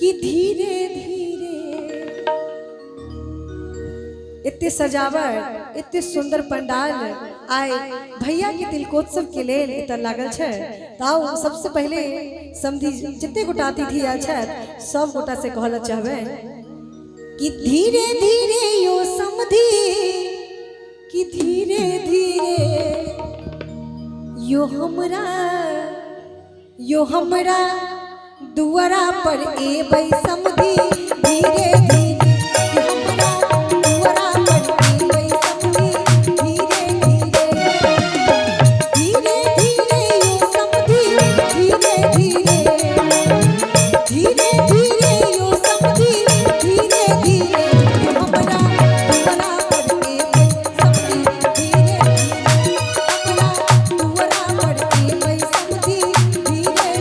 कि धीरे धीरे इतने सजावट इतने सुंदर पंडाल आए भैया के तिलकोत्सव के लेल इतना लागल छे। ताऊ सबसे पहले समझी जितने गोटा अतिथि आयल छे सब गोटा से कहल चाहबे कि धीरे धीरे यो समझी कि धीरे धीरे यो हमरा दुआरा पर एबै समझी धीरे धीरे हमरा दुआरा पर एबै समझी धीरे धीरे धीरे धीरे यो समझी धीरे धीरे धीरे धीरे यो समझी धीरे धीरे हमरा दुआरा पर एबै समझी धीरे हमरा दुआरा पर एबै समझी धीरे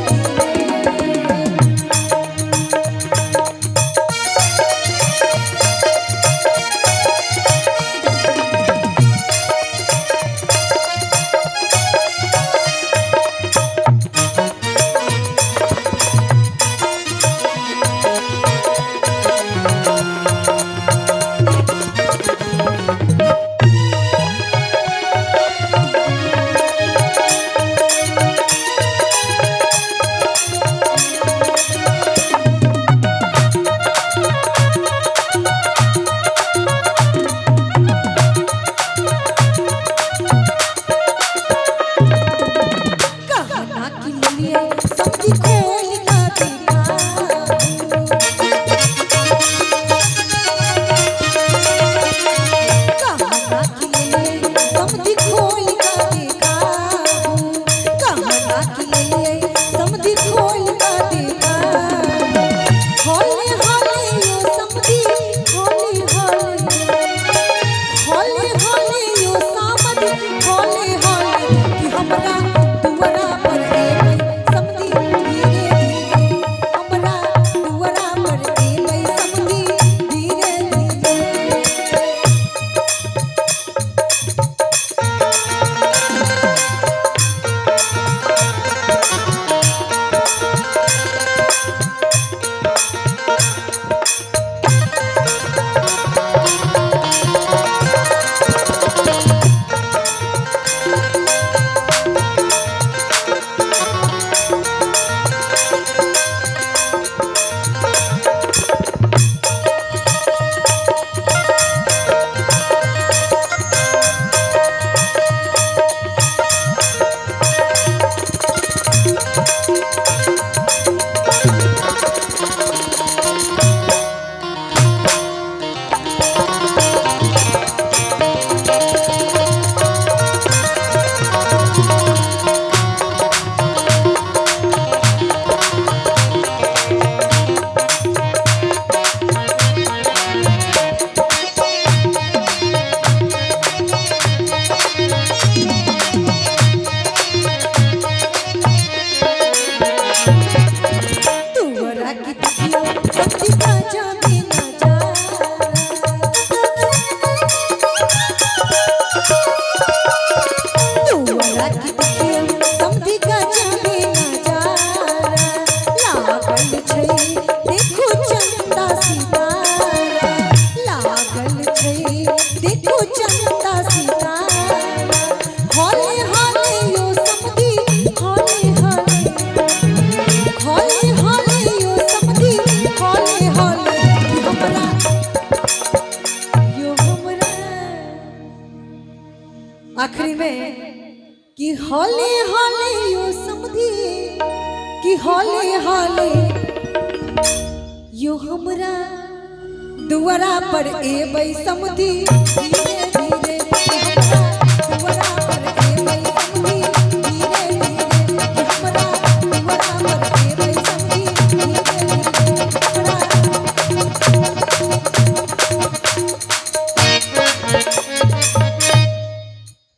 आखिरी में कि हौले हौले यो समझी कि हौले हौले यो हमरा दुआरा पर एबै समझी।